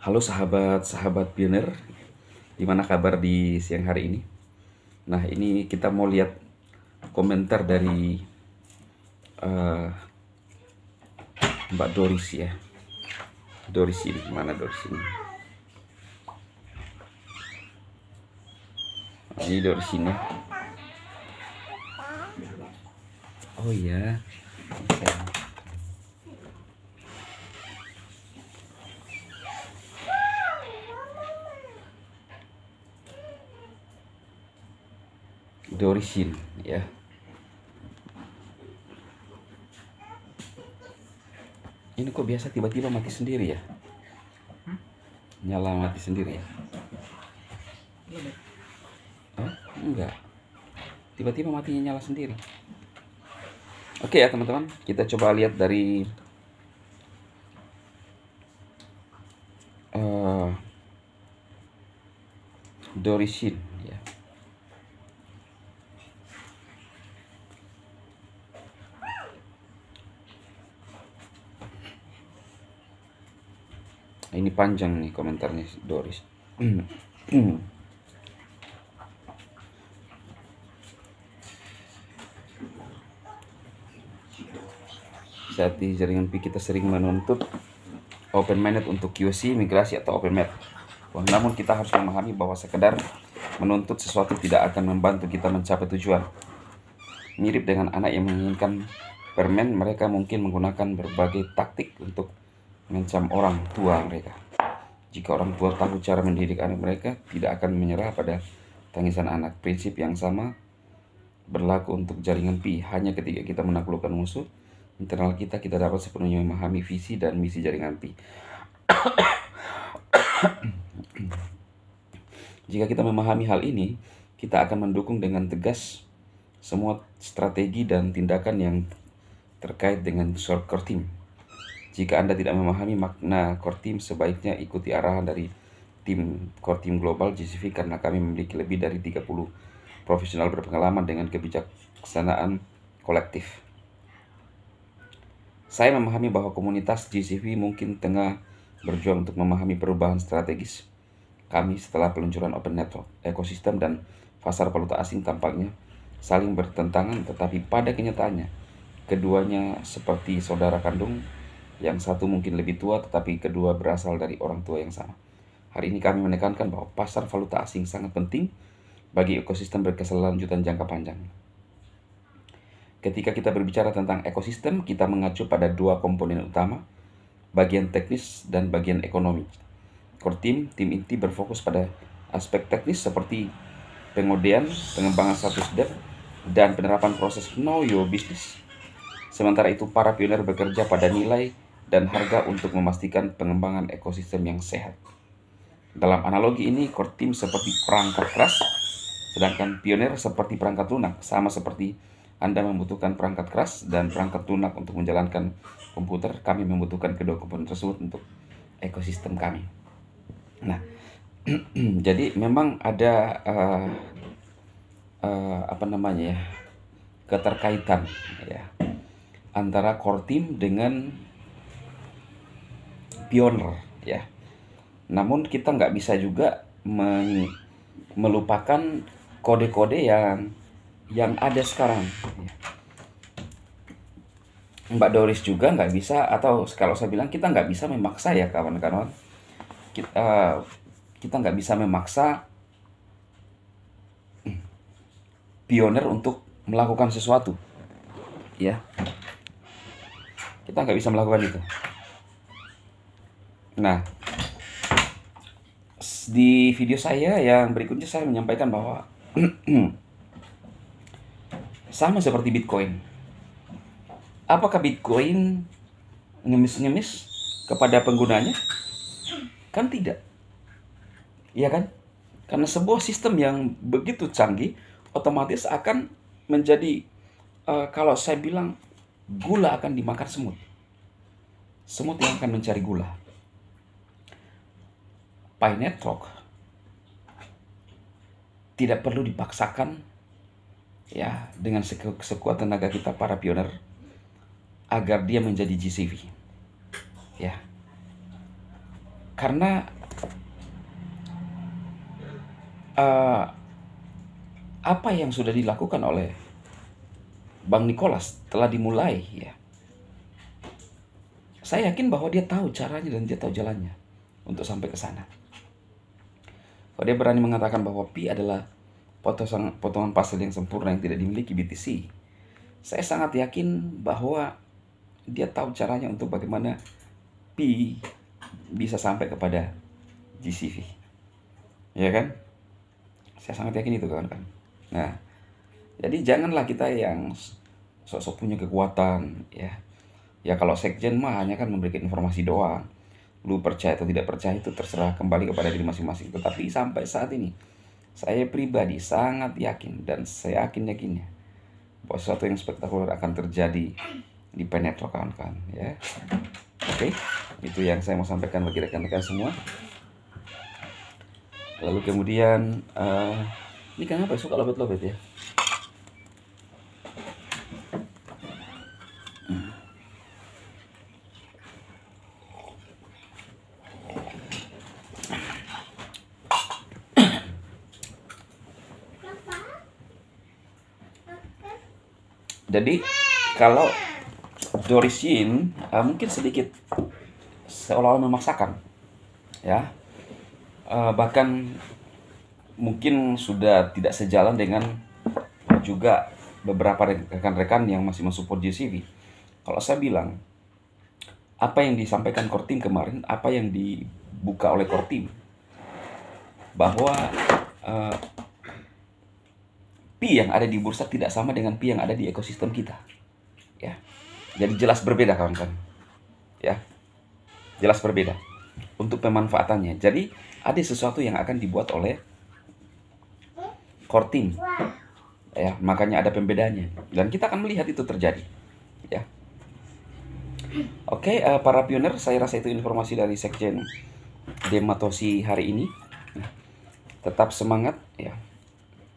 Halo sahabat-sahabat pioner, gimana kabar di siang hari ini? Nah, ini kita mau lihat komentar dari eh, Mbak Doris ya. Doris ini, mana Doris ini? Ini Doris ini. Oh iya. Dorisin ya. Ini kok biasa tiba-tiba mati sendiri ya? Nyala mati sendiri ya? Hah? Enggak. Tiba-tiba matinya nyala sendiri. Oke ya teman-teman, kita coba lihat dari eh, Dorisin ya. Ini panjang nih komentarnya Doris. Saat di jaringan Pi kita sering menuntut open minded untuk QC, migrasi atau open med. Namun kita harus memahami bahwa sekedar menuntut sesuatu tidak akan membantu kita mencapai tujuan. Mirip dengan anak yang menginginkan permen, mereka mungkin menggunakan berbagai taktik untuk mengancam orang tua mereka. Jika orang tua tahu cara mendidik anak mereka, tidak akan menyerah pada tangisan anak. Prinsip yang sama berlaku untuk jaringan Pi. Hanya ketika kita menaklukkan musuh internal kita dapat sepenuhnya memahami visi dan misi jaringan Pi. Jika kita memahami hal ini, kita akan mendukung dengan tegas semua strategi dan tindakan yang terkait dengan core team. Jika Anda tidak memahami makna core team, sebaiknya ikuti arahan dari tim core team global GCV karena kami memiliki lebih dari 30 profesional berpengalaman dengan kebijaksanaan kolektif. Saya memahami bahwa komunitas GCV mungkin tengah berjuang untuk memahami perubahan strategis kami setelah peluncuran Open Network. Ekosistem dan pasar valuta asing tampaknya saling bertentangan, tetapi pada kenyataannya keduanya seperti saudara kandung. Yang satu mungkin lebih tua, tetapi kedua berasal dari orang tua yang sama. Hari ini kami menekankan bahwa pasar valuta asing sangat penting bagi ekosistem berkelanjutan jangka panjang. Ketika kita berbicara tentang ekosistem, kita mengacu pada dua komponen utama, bagian teknis dan bagian ekonomi. Core tim inti berfokus pada aspek teknis seperti pengodean, pengembangan status dev, dan penerapan proses know your business. Sementara itu, para pioner bekerja pada nilai dan harga untuk memastikan pengembangan ekosistem yang sehat. Dalam analogi ini, core team seperti perangkat keras, sedangkan pioner seperti perangkat lunak. Sama seperti Anda membutuhkan perangkat keras dan perangkat lunak untuk menjalankan komputer, kami membutuhkan kedua komponen tersebut untuk ekosistem kami. Nah, jadi memang ada keterkaitan ya antara core team dengan pioner ya. Namun kita nggak bisa juga melupakan kode-kode yang ada sekarang. Mbak Doris juga nggak bisa, atau kalau saya bilang kita nggak bisa memaksa ya kawan-kawan. Kita nggak bisa memaksa pioner untuk melakukan sesuatu, ya. Kita nggak bisa melakukan itu. Nah, di video saya yang berikutnya saya menyampaikan bahwa sama seperti Bitcoin. Apakah Bitcoin ngemis-ngemis kepada penggunanya? Kan tidak. Iya kan? Karena sebuah sistem yang begitu canggih otomatis akan menjadi kalau saya bilang gula akan dimakan semut. Semut yang akan mencari gula. Pi Network tidak perlu dipaksakan ya dengan sekuat tenaga kita para pioner agar dia menjadi GCV. Ya. Karena uh, apa yang sudah dilakukan oleh Bang Nicholas telah dimulai ya. Saya yakin bahwa dia tahu caranya dan dia tahu jalannya untuk sampai ke sana. Kalau dia berani mengatakan bahwa pi adalah potongan pasal yang sempurna yang tidak dimiliki BTC, saya sangat yakin bahwa dia tahu caranya untuk bagaimana pi bisa sampai kepada GCV. Ya kan? Saya sangat yakin itu kawan-kawan. Nah, jadi janganlah kita yang sok-sok punya kekuatan ya. Ya kalau sekjen mah hanya kan memberikan informasi doang. Lu percaya atau tidak percaya itu terserah kembali kepada diri masing-masing. Tetapi sampai saat ini saya pribadi sangat yakin dan saya yakinnya bahwa sesuatu yang spektakuler akan terjadi di Penetro kawan-kawan ya. Oke, itu yang saya mau sampaikan bagi rekan-rekan semua. Lalu kemudian ini kenapa suka lobet-lobet ya? Jadi kalau Doris Yin mungkin sedikit seolah-olah memaksakan ya, bahkan mungkin sudah tidak sejalan dengan juga beberapa rekan-rekan yang masih mensupport JCV. Kalau saya bilang apa yang disampaikan Kortim kemarin, apa yang dibuka oleh Kortim, bahwa pi yang ada di bursa tidak sama dengan pi yang ada di ekosistem kita ya. Jadi jelas berbeda kawan-kawan ya, jelas berbeda untuk pemanfaatannya. Jadi ada sesuatu yang akan dibuat oleh Kortim ya, makanya ada pembedanya dan kita akan melihat itu terjadi ya. Oke, para pioner, saya rasa itu informasi dari Sekjen Dematosi hari ini. Tetap semangat ya,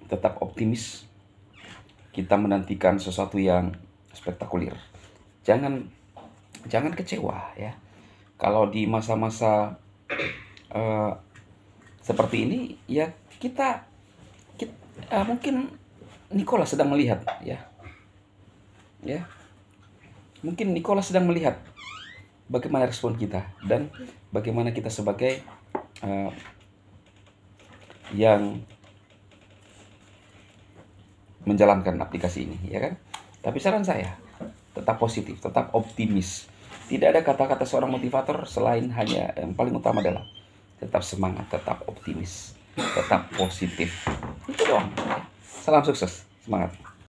tetap optimis. Kita menantikan sesuatu yang spektakuler. Jangan kecewa ya. Kalau di masa-masa seperti ini ya, kita mungkin Nicholas sedang melihat ya. Mungkin Nicholas sedang melihat bagaimana respon kita dan bagaimana kita sebagai yang menjalankan aplikasi ini, ya kan? Tapi saran saya, tetap positif, tetap optimis. Tidak ada kata-kata seorang motivator selain hanya yang paling utama adalah tetap semangat, tetap optimis, tetap positif. Itu doang. Salam sukses, semangat.